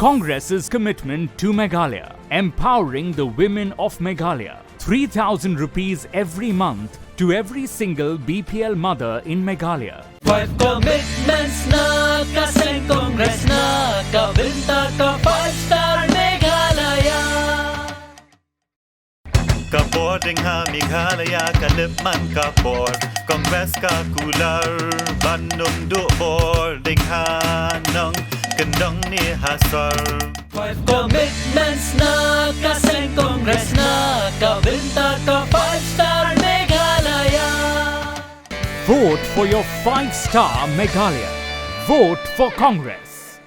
Congress's commitment to Meghalaya, empowering the women of Meghalaya. 3,000 rupees every month to every single BPL mother in Meghalaya. 5 commitments na kaseng Congress na kabinta ka 5-star Meghalaya. Kapor ding ha Meghalaya kalipman kapor Congress ka kular Bandung du bor ding ha nong kendong ni hasar 5 commitments na kaseng Congress na kabinta ka 5-star Meghalaya. Vote for your 5-star Meghalaya. Vote for Congress.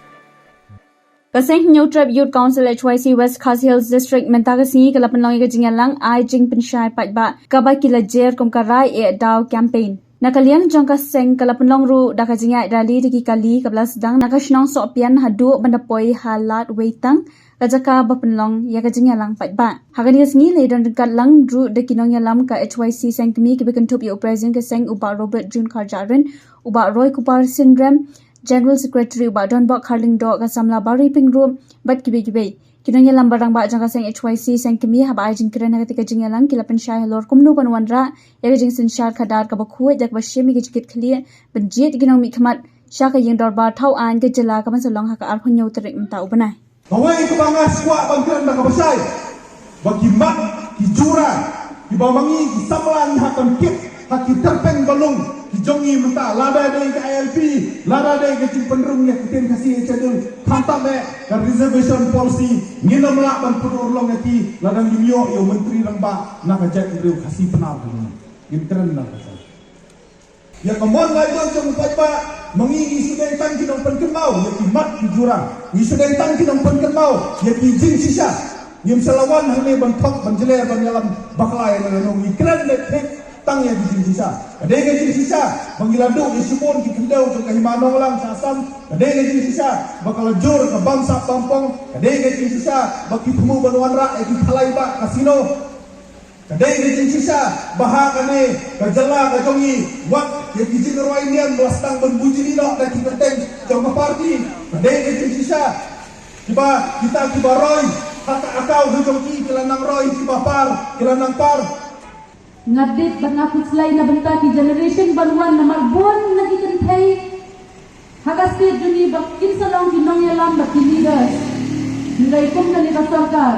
Kaseng New Trip Youth Council HYC West Khas Hills District Mentagasi kalapan lang ikajingalang ay jing pensyay patba kabay kilajer kumkaray e daw campaign. Nakaliang jang kaseng kalapan lang ru dakajingay rally diki kali kablas dang nakasnong sopian hadu bandapoy halat waitang kajaka bapenlong ya kajingalang patba. Hagan yasngi ledan dekat lang ru dekinong yalam ka HYC sengkemi kebekentup yo present kaseng uba Robert Jun Karjaran uba Roy Kupar Syndrome General Secretary Ubak Don Bok Karling Dok Kasamla Bari Ping Room Bat Kibe Kinanya lambarang bak jangka seng HYC seng kemi haba ajin kirana ketika jingalang kilapan syah lor kumnu panwanra ya jing sensyar kadar ka bakhuat jak basyemi ke jikit khlia benjit ginong mi khamat syaka yeng dorba thau an ke jela kaman salong haka ar phonyau terik mta ubanai Kawai kebangas kuat bangkiran dak basai bagi mat kijura dibawangi kisamlan hakam kit haki terpeng balung jongi menta lada dei ke ILP lada dei ke cimpenrung ya kiten kasih chadul khantam me ke reservation policy ngina melak ban purur long yaki ladang yumyo yo menteri rangba nak ajak riu kasih penar ni gintren nak kasih ya kemon lai don jong patba mengi sudai tang kinong penkemau yaki mat jurang ni sudai tang kinong penkemau yaki jing sisa ngim selawan hane ban thok ban jele ban yalam baklai nang ni kren le tang yang di sisa. Ada yang di sisa mengiladuk di Subon di Kendau ke Himanong lang Sasam. Ada yang di sisa bakal jur ke Bangsa Pampong. Ada yang di sisa bagi Pemu Banuanra di Kalaiba Kasino. Ada yang di sisa bahakane ke Jela ke Jongi wat yang di sini roinian belastang benbuji dino dan kita teng jong parti. Ada yang di sisa kita Roy hak akau hujung kelanang Roy par kelanang par ngadit bernafis lain na benta ki generation banuan na marbon lagi kentay hagas ti juni bakin salong kinong yalam baki leaders nilai kum na nita sarkar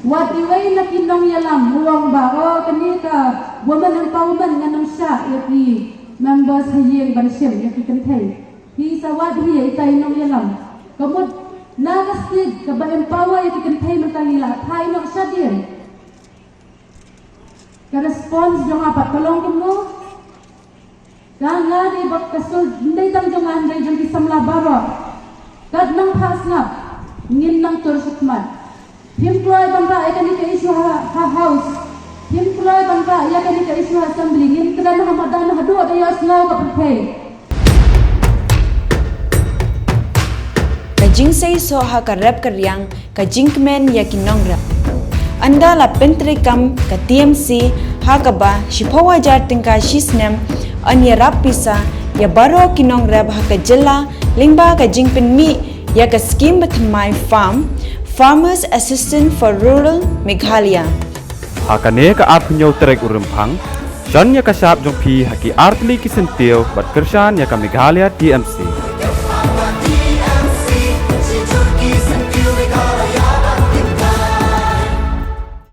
what iway na kinong yalam huwang ba o kanita woman empowerment nga nang siya yaki members hayeng bansyem yaki kentay hi sawad hi itay nong yalam kamud nagas ti kaba empower yaki kentay matangila thay nong siya din ka-response jong apat kalong kumo nga di bak kasul hindi tang jong anday jong isang labaro kad nang pasngap ngin nang tursukman himproy bangka ay kani ka isu ha house himproy bangka ay kani ka isu ha assembly ngin kada na hamadan hadu dayo slaw ka pagpay kajing say so ha ka rap karyang kajing men yakinong rap anda la pentrikam ka TMC hakaba shipawa jar tingka shisnem anya rapisa ya baro kinong rab haka jilla lingba ka jingpin mi ya ka scheme batmai farmers assistant for rural Meghalaya hakane ka apnyo trek urumphang jan ya ka sap jong phi haki artli kisentiu bat kershan ya ka Meghalaya TMC